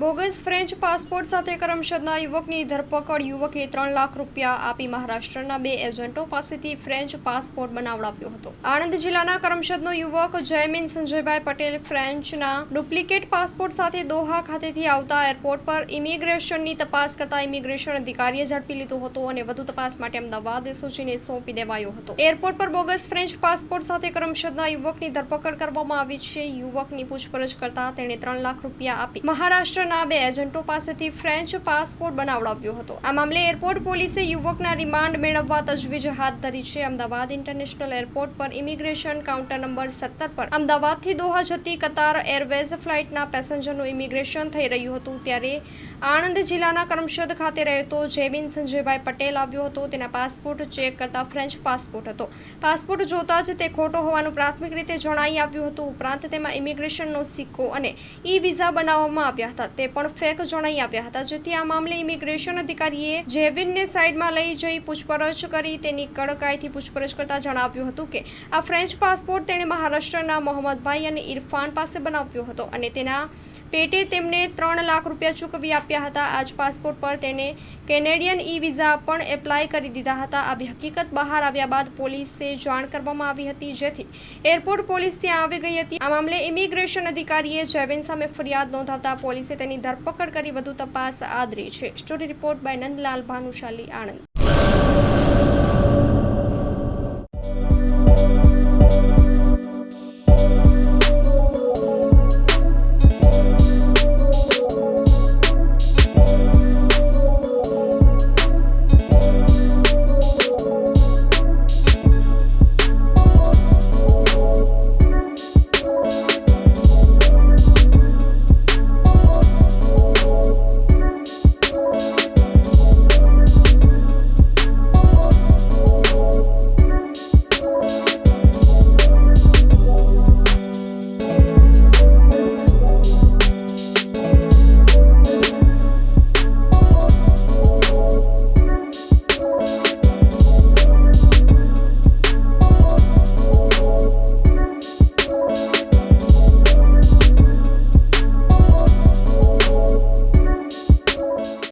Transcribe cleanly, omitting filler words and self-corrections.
Bogus French passport સાથે કરમસદના યુવકની ધરપકડ. યુવકે 3 લાખ રૂપિયા આપી મહારાષ્ટ્રના 2 એજન્ટો પાસેથી ફ્રેન્ચ પાસપોર્ટ બનાવડાવ્યો હતો. આણંદ જિલ્લાના કરમસદનો યુવક જયમીન સંજયભાઈ પટેલ ફ્રેન્ચના ડુપ્લિકેટ પાસપોર્ટ સાથે દોહા ખાતેથી આવતા એરપોર્ટ પર ઇમિગ્રેશનની તપાસ કરતા ઇમિગ્રેશન અધિકારીએ ઝડપી લીધો હતો અને વધુ તપાસ માટે અમદાવાદ એસઓજીને સોંપી દેવાયો હતો. એરપોર્ટ પર બોગસ ફ્રેન્ચ પાસપોર્ટ સાથે કરમસદના યુવકની ધરપકડ કરવામાં આવી છે. યુવકની પૂછપરછ કરતા તેણે 3 લાખ રૂપિયા આપી મહારાષ્ટ્ર ના 2 એજન્ટો પાસેથી ફ્રેન્ચ પાસપોર્ટ બનાવડાવ્યો હતો. આ મામલે એરપોર્ટ પોલીસે યુવકના રિમાન્ડ મેળવવા તજવીજ હાથ ધરી છે. અમદાવાદ ઇન્ટરનેશનલ એરપોર્ટ પર ઇમિગ્રેશન કાઉન્ટર નંબર 17 પર અમદાવાદથી દોહા જતી કતાર એરવેઝ ફ્લાઇટના પેસેન્જરનું ઇમિગ્રેશન થઈ રહ્યું હતું ત્યારે આણંદ જિલ્લાના કરમસદ ખાતે રહેતો જયમીન સંજયભાઈ પટેલ આવ્યો હતો. તેના પાસપોર્ટ ચેક કરતા ફ્રેન્ચ પાસપોર્ટ હતો. પાસપોર્ટ જોતા જ તે ખોટો હોવાનું પ્રાથમિક રીતે જણાઈ આવ્યું હતું. ઉપરાંત તેમાં ઇમિગ્રેશનનો સિક્કો અને ઈ વિઝા બનાવવામાં આવ્યા હતા. તે પણ ફેક જણાઈ આવ્યા હતા. જેથી આ મામલે ઇમિગ્રેશન અધિકારીએ જેવીનને સાઈડમાં લઈ જઈ પૂછપરછ કરી તેની કડકાઈથી પૂછપરછ કરતા જણાવ્યું હતું કે આ ફ્રેન્ચ પાસપોર્ટ તેણે મહારાષ્ટ્રના મોહમ્મદભાઈ અને ઇરફાન પાસે બનાવ્યો હતો અને તેના પેટે તેમને 3 લાખ રૂપિયા ચૂકવી આપ્યા હતા. આ જ પાસપોર્ટ પર તેને કેનેડિયન ઈ વિઝા પણ એપ્લાય કરી દીધા હતા. આવી હકીકત બહાર આવ્યા બાદ પોલીસે જાણ કરવામાં આવી હતી, જેથી એરપોર્ટ પોલીસ ત્યાં આવી ગઈ હતી. આ મામલે ઇમિગ્રેશન અધિકારીએ જયવીન સામે ફરિયાદ નોંધાવતા પોલીસે તેની ધરપકડ કરી વધુ તપાસ આદરી છે. Story report by Nandlal Bhanushali, Anand.